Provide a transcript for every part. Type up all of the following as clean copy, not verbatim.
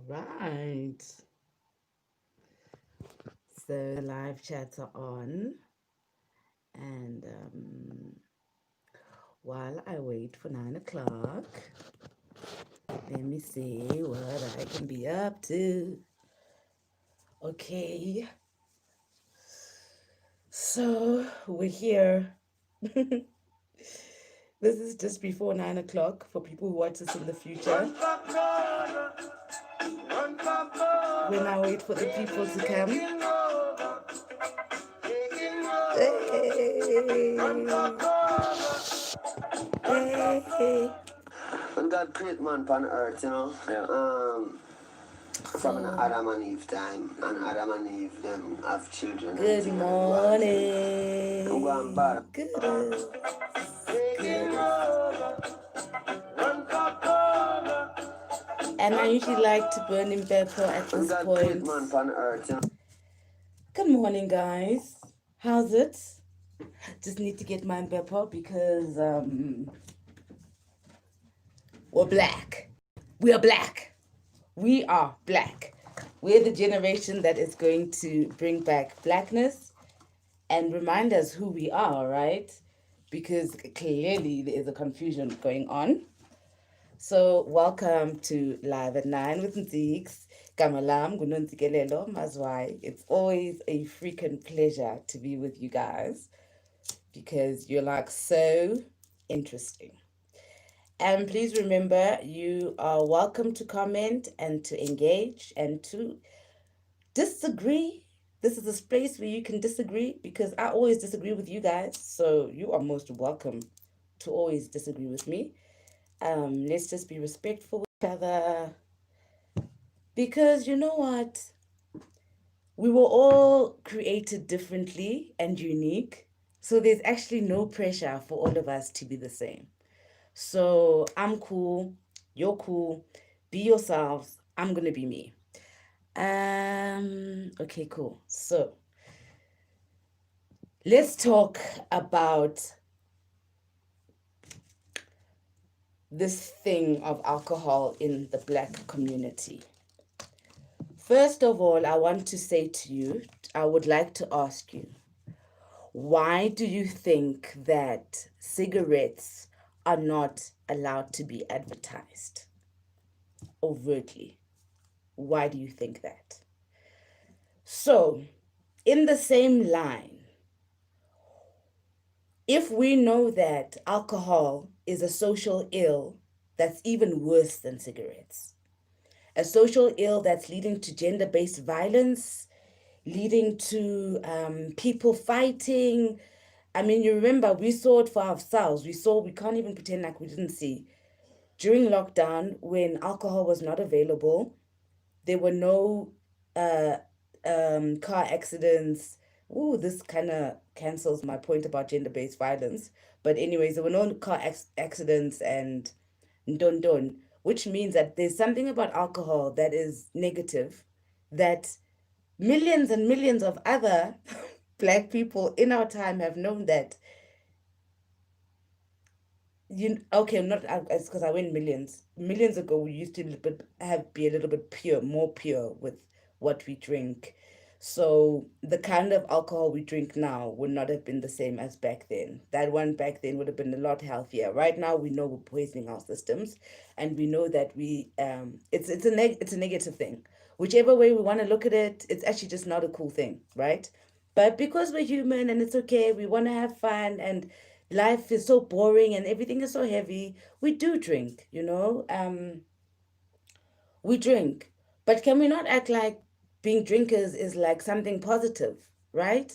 Right. So the live chats are on, and while I wait for 9 o'clock, let me see what I can be up to. Okay, so we're here. This is just before 9 o'clock for people who watch this in the future. When I wait for the people to come. Hey. When God created man on earth, Yeah. From an Adam and Eve time, and Adam and Eve them have children and Good things morning. and go and bad. Good. And I usually like to burn in pepper at When this God created point. man on earth, Good morning, guys. How's it? Just need to get my pepper because we're black. We are black. We are black. We're the generation that is going to bring back blackness and remind us who we are, right? Because clearly there is a confusion going on. So welcome to Live at 9 with NTSIKS. Kamalam, Gununtikelelo, Mazwai. It's always a freaking pleasure to be with you guys because you're like so interesting. And please remember, you are welcome to comment and to engage and to disagree. This is a space where you can disagree because I always disagree with you guys. So you are most welcome to always disagree with me. Let's just be respectful with each other because you know what? We were all created differently and unique. So there's actually no pressure for all of us to be the same. So I'm cool, you're cool, be yourselves. I'm gonna be me. Okay, cool. So let's talk about this thing of alcohol in the black community. First of all, I want to say to you, I would like to ask you, why do you think that cigarettes are not allowed to be advertised overtly? Why do you think that? So, in the same line, if we know that alcohol is a social ill that's even worse than cigarettes, a social ill that's leading to gender based violence, leading to people fighting. I mean, you remember, we saw it for ourselves. We can't even pretend like we didn't see. During lockdown, when alcohol was not available, there were no uh, car accidents. Ooh, this kind of cancels my point about gender based violence. But, anyways, there were no car accidents and don, which means that there's something about alcohol that is negative that millions and millions of other black people in our time have known that you okay not it's because I went millions ago we used to be a little bit pure, more pure with what we drink. So the kind of alcohol we drink now would not have been the same as back then. That one back then would have been a lot healthier. Right now we know we're poisoning our systems, and we know that it's a negative thing. Whichever way we want to look at it, it's actually just not a cool thing, right? But because we're human and it's okay, we want to have fun and life is so boring and everything is so heavy, we do drink, we drink. But can we not act like being drinkers is like something positive, right?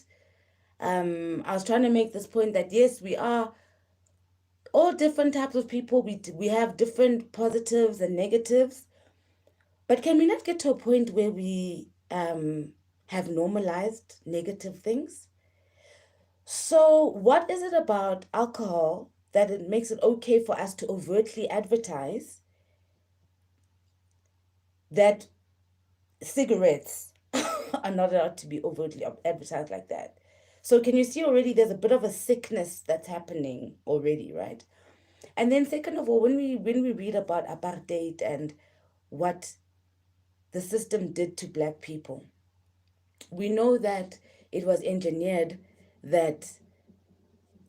I was trying to make this point that yes, we are all different types of people. We have different positives and negatives. But can we not get to a point where we have normalized negative things? So, what is it about alcohol that it makes it okay for us to overtly advertise that cigarettes are not allowed to be overtly advertised like that? So, can you see already there's a bit of a sickness that's happening already, right? And then, second of all, when we read about apartheid and what the system did to black people. We know that it was engineered that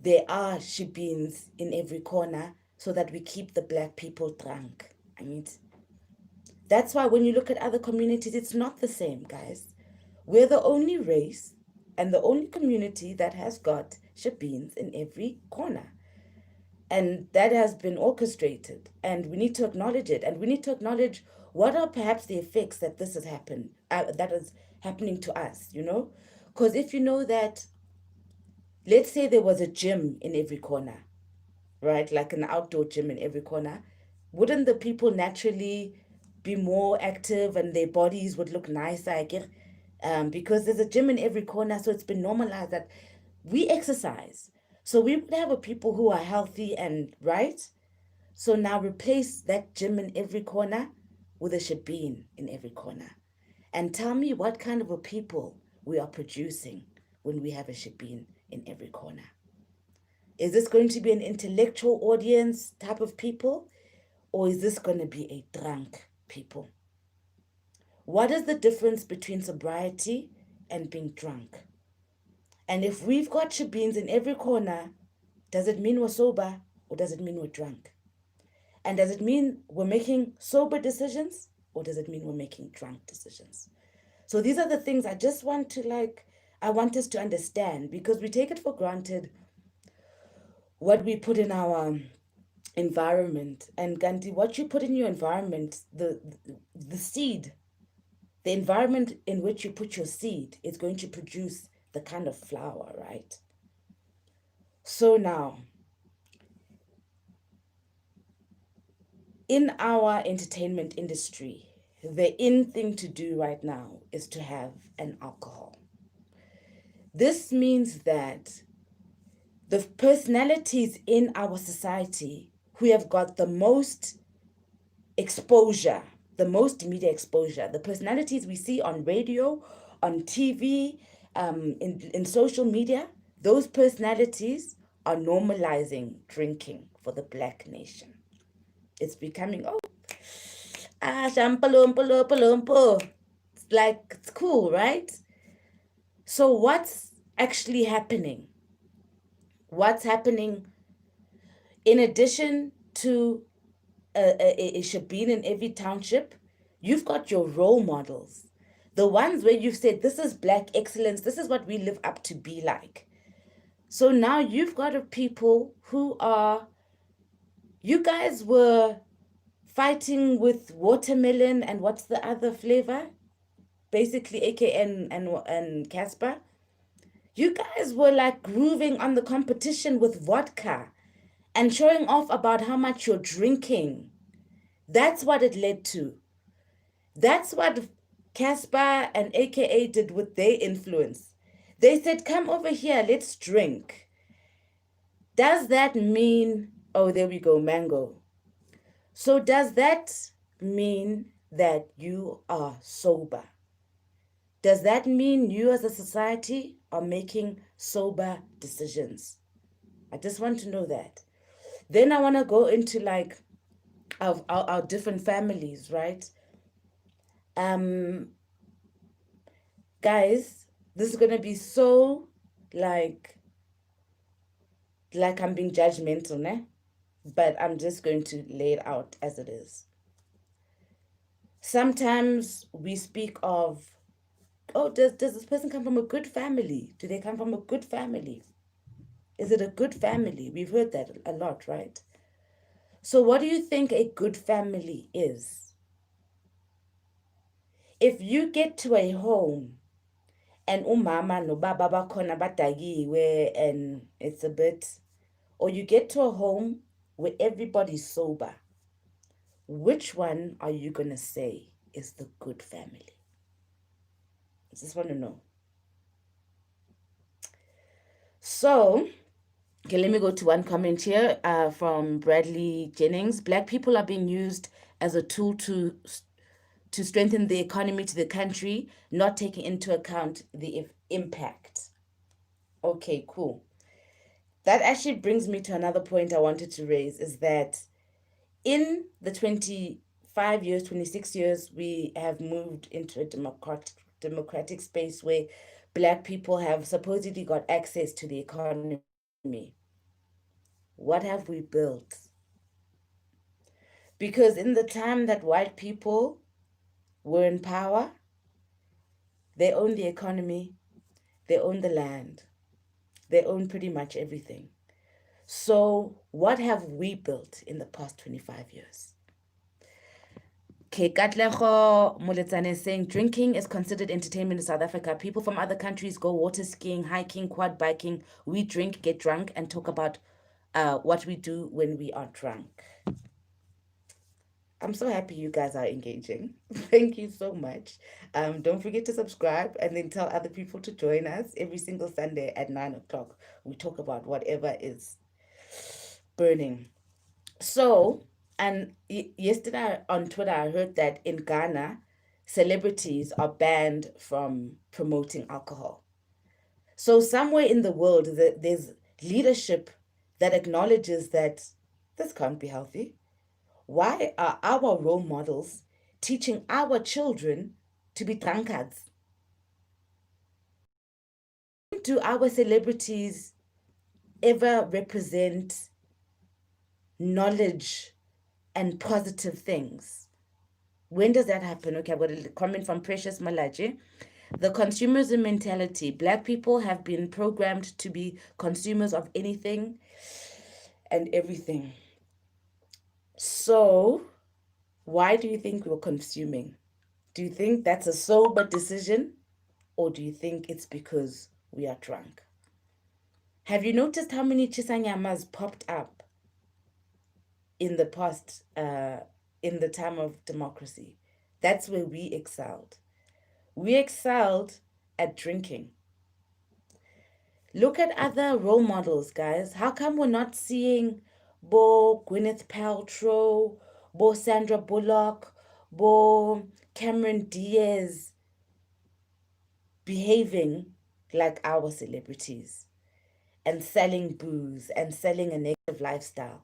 there are shebeens in every corner so that we keep the black people drunk. I mean, that's why when you look at other communities, it's not the same, guys. We're the only race and the only community that has got shebeens in every corner. And that has been orchestrated. And we need to acknowledge it. And we need to acknowledge what are perhaps the effects that this has happened, that is happening to us, you know? Because if you know that, let's say there was a gym in every corner, right? Like an outdoor gym in every corner. Wouldn't the people naturally be more active and their bodies would look nicer? I get, because there's a gym in every corner, so it's been normalized that we exercise. So we would have a people who are healthy and right. So now replace that gym in every corner with a shebeen in every corner. And tell me what kind of a people we are producing when we have a shebeen in every corner. Is this going to be an intellectual audience type of people? Or is this going to be a drunk people? What is the difference between sobriety and being drunk? And if we've got shebeens in every corner, does it mean we're sober or does it mean we're drunk? And does it mean we're making sober decisions or does it mean we're making drunk decisions? So these are the things I just want to I want us to understand, because we take it for granted what we put in our environment. And Gandhi, what you put in your environment, the seed, the environment in which you put your seed is going to produce the kind of flower, right? So now, in our entertainment industry, the in thing to do right now is to have an alcohol. This means that the personalities in our society who have got the most exposure, the most media exposure, the personalities we see on radio, on TV, in social media, those personalities are normalizing drinking for the black nation. It's becoming, shampalumpo. It's like, it's cool, right? So what's actually happening? What's happening in addition to a shebeen in every township? You've got your role models, the ones where you've said, this is black excellence, this is what we live up to be like. So now you've got a people who are, you guys were fighting with watermelon and what's the other flavor? Basically, AKN and Casper. You guys were like grooving on the competition with vodka and showing off about how much you're drinking. That's what it led to. That's what Casper and AKA did with their influence. They said, come over here, let's drink. Does that mean, oh, there we go, mango. So does that mean that you are sober? Does that mean you as a society are making sober decisions? I just want to know that. Then I want to go into like our different families, right? Guys, this is gonna be so like I'm being judgmental, ne? But I'm just going to lay it out as it is. Sometimes we speak of, oh, does this person come from a good family? Do they come from a good family? Is it a good family? We've heard that a lot, right? So what do you think a good family is? If you get to a home and umama no baba bakhona badakiwe and it's a bit, or you get to a home where everybody's sober, which one are you going to say is the good family? I just want to know. So, okay, let me go to one comment here from Bradley Jennings. Black people are being used as a tool to strengthen the economy to the country, not taking into account the impact. Okay, cool. That actually brings me to another point I wanted to raise, is that in the 21st 5 years, 26 years, we have moved into a democratic space where black people have supposedly got access to the economy. What have we built? Because in the time that white people were in power, they owned the economy, they owned the land, they owned pretty much everything. So, what have we built in the past 25 years? Katlego Moletsane is saying drinking is considered entertainment in South Africa. People from other countries go water skiing, hiking, quad biking. We drink, get drunk, and talk about what we do when we are drunk. I'm so happy you guys are engaging. Thank you so much. Don't forget to subscribe and then tell other people to join us every single Sunday at 9 o'clock. We talk about whatever is burning. So, and yesterday on Twitter, I heard that in Ghana, celebrities are banned from promoting alcohol. So, somewhere in the world, there's leadership that acknowledges that this can't be healthy. Why are our role models teaching our children to be drunkards? Do our celebrities ever represent knowledge and positive things? When does that happen? Okay, I've got a comment from Precious Malaji. The consumerism mentality. Black people have been programmed to be consumers of anything and everything. So, why do you think we're consuming? Do you think that's a sober decision? Or do you think it's because we are drunk? Have you noticed how many chisanyamas popped up in the past, in the time of democracy? That's where we excelled. We excelled at drinking. Look at other role models, guys. How come we're not seeing Bo Gwyneth Paltrow, Bo Sandra Bullock, Bo Cameron Diaz behaving like our celebrities and selling booze and selling a negative lifestyle?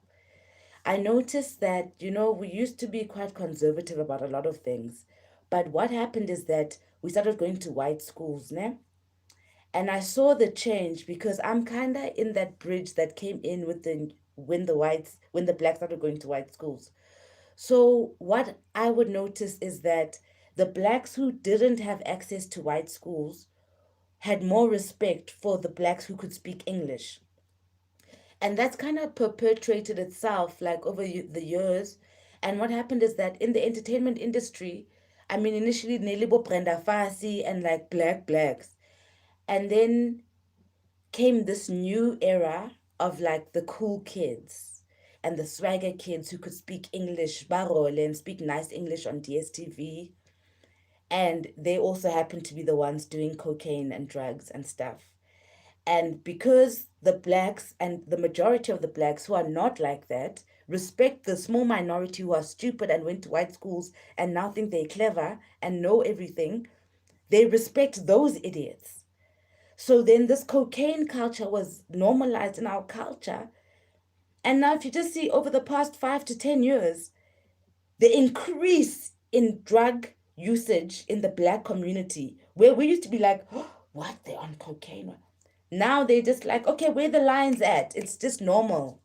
I noticed that, we used to be quite conservative about a lot of things. But what happened is that we started going to white schools, ne? And I saw the change because I'm kind of in that bridge that came in with when the blacks started going to white schools. So what I would notice is that the blacks who didn't have access to white schools had more respect for the blacks who could speak English. And that's kind of perpetuated itself like over the years. And what happened is that in the entertainment industry, I mean, initially Nelibo Brenda Fassi and like blacks. And then came this new era of like the cool kids and the swagger kids who could speak English, barole, and speak nice English on DSTV. And they also happen to be the ones doing cocaine and drugs and stuff. And because the blacks and the majority of the blacks who are not like that respect the small minority who are stupid and went to white schools and now think they're clever and know everything, they respect those idiots. So then this cocaine culture was normalized in our culture. And now if you just see over the past 5 to 10 years, the increase in drug usage in the black community, where we used to be like, oh, what, they're on cocaine? Now they're just like, okay, where the lines at? It's just normal.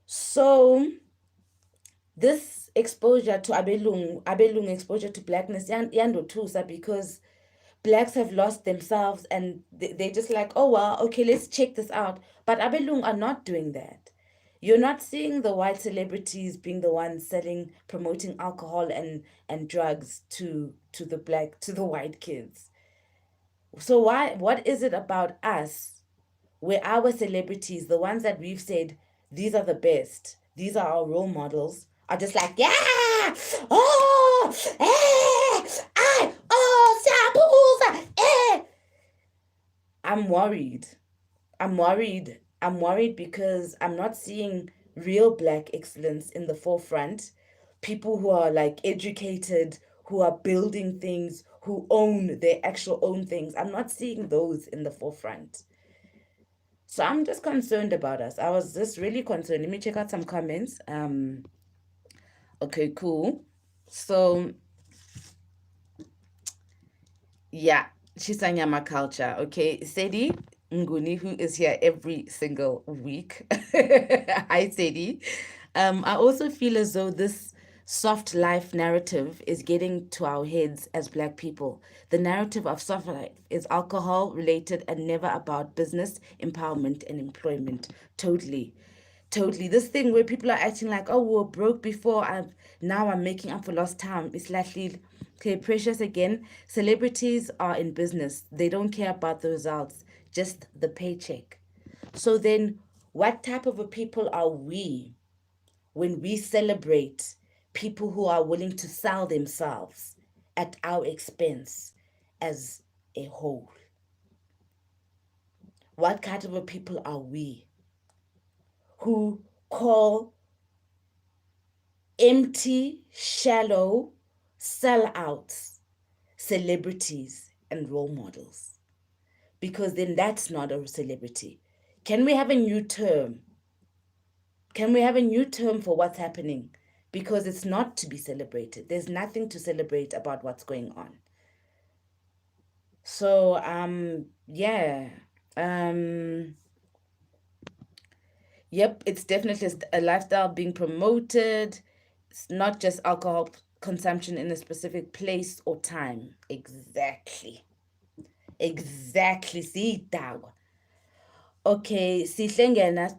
So this exposure to abelung exposure to blackness, yandotusa, because blacks have lost themselves and they're just like, oh, well, okay, let's check this out. But abelung are not doing that. You're not seeing the white celebrities being the ones selling, promoting alcohol and drugs to the white kids. So what is it about us where our celebrities, the ones that we've said, these are the best, these are our role models, are just like, yeah, oh, sabuza, I'm worried. I'm worried because I'm not seeing real black excellence in the forefront. People who are like educated, who are building things, who own their actual own things. I'm not seeing those in the forefront. So I'm just concerned about us. I was just really concerned. Let me check out some comments. Okay, cool. So yeah, Chisanyama culture. Okay, Sedi Nguni, who is here every single week. Hi, Sedi. I also feel as though this soft life narrative is getting to our heads as Black people. The narrative of soft life is alcohol related and never about business, empowerment, and employment. Totally. Totally. This thing where people are acting like, oh, we were broke before, now I'm making up for lost time. It's likely, okay, precious again. Celebrities are in business. They don't care about the results, just the paycheck. So then, what type of a people are we when we celebrate people who are willing to sell themselves at our expense as a whole? What kind of a people are we who call empty, shallow sellouts, celebrities, and role models? Because then that's not a celebrity. Can we have a new term? Can we have a new term for what's happening? Because it's not to be celebrated. There's nothing to celebrate about what's going on. So, yeah. Um, Yep, it's definitely a lifestyle being promoted. It's not just alcohol consumption in a specific place or time. Exactly. Exactly. See, Dawa. Okay, Sihlengena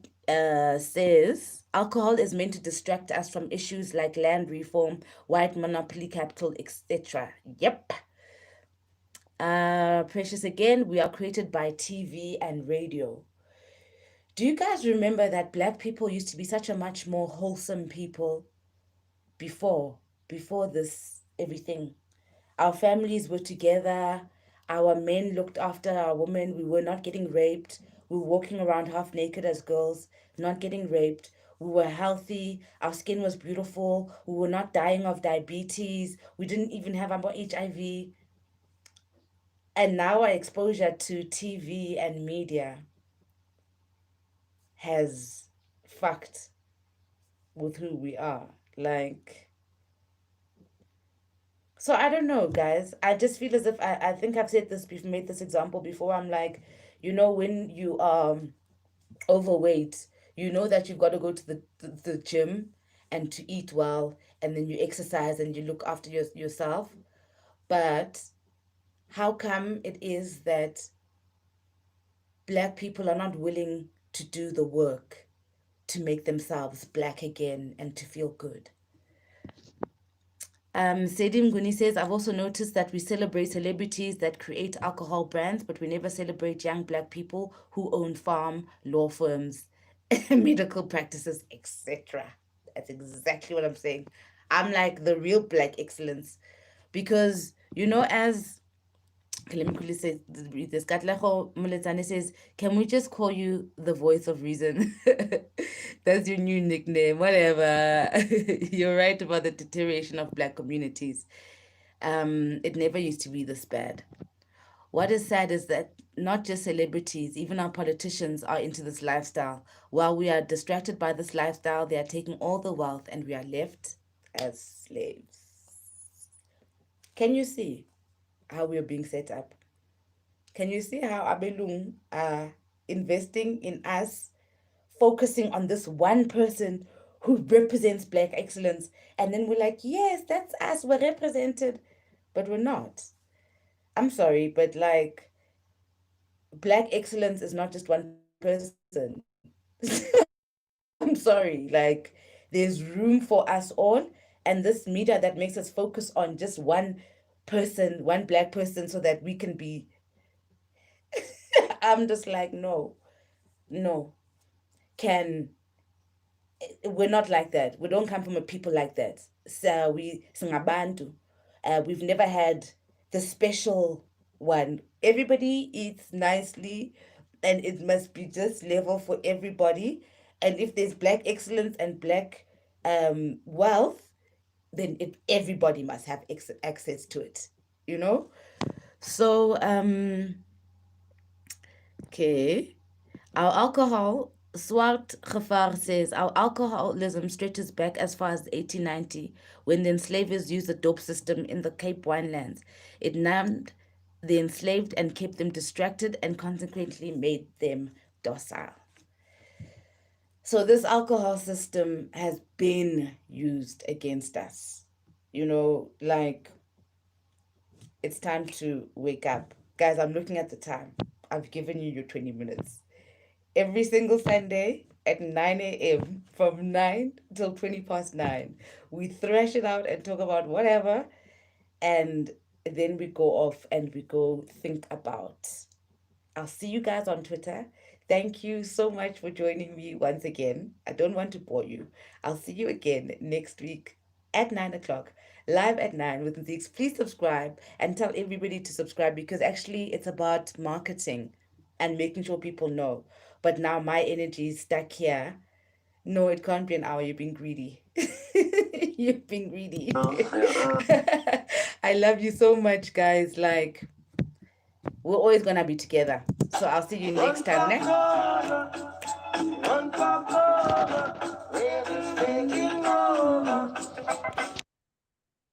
says alcohol is meant to distract us from issues like land reform, white monopoly capital, etc. Yep. Precious again, we are created by TV and radio. Do you guys remember that Black people used to be such a much more wholesome people before this everything? Our families were together, our men looked after our women, we were not getting raped, we were walking around half naked as girls, not getting raped, we were healthy, our skin was beautiful, we were not dying of diabetes, we didn't even have about HIV. And now our exposure to TV and media has fucked with who we are. Like, so I don't know, guys. I just feel as if I think I've said this, made this example before. I'm like, when you overweight, you know that you've got to go to the gym and to eat well, and then you exercise and you look after yourself. But how come it is that Black people are not willing to do the work to make themselves black again and to feel good? Sedim Guni says, I've also noticed that we celebrate celebrities that create alcohol brands, but we never celebrate young Black people who own farm, law firms, medical practices, etc. That's exactly what I'm saying. I'm like the real Black excellence. Because, as okay, let me quickly say this. Katleho Muletsane says, can we just call you the voice of reason? That's your new nickname. Whatever. You're right about the deterioration of Black communities. It never used to be this bad. What is sad is that not just celebrities, even our politicians are into this lifestyle. While we are distracted by this lifestyle, they are taking all the wealth and we are left as slaves. Can you see how we are being set up? Can you see how Abelung are investing in us, focusing on this one person who represents Black excellence? And then we're like, yes, that's us, we're represented, but we're not. I'm sorry, but like, Black excellence is not just one person. I'm sorry, like, there's room for us all. And this media that makes us focus on just one person, one Black person, so that we can be. I'm just like, no, no. Can We're not like that. We don't come from a people like that. So we singabantu. We've never had the special one. Everybody eats nicely, and it must be just level for everybody. And if there's Black excellence and Black wealth, then everybody must have access to it. You know. So okay, our alcohol Swart Gafar says our alcoholism stretches back as far as 1890 when the enslavers used the dope system in the Cape Winelands. It numbed the enslaved and kept them distracted and consequently made them docile. So this alcohol system has been used against us. Like it's time to wake up. Guys, I'm looking at the time. I've given you your 20 minutes. Every single Sunday at 9 a.m., from 9 till 20 past 9, we thrash it out and talk about whatever. And then we go off and we go think about. I'll see you guys on Twitter. Thank you so much for joining me once again. I don't want to bore you. I'll see you again next week at 9 o'clock, live at 9 with Nzix. Please subscribe and tell everybody to subscribe because actually it's about marketing and making sure people know. But now my energy is stuck here. No, it can't be an hour. You're being greedy. You're being greedy. I love you so much, guys. Like, we're always gonna be together. So I'll see you next time. Ne?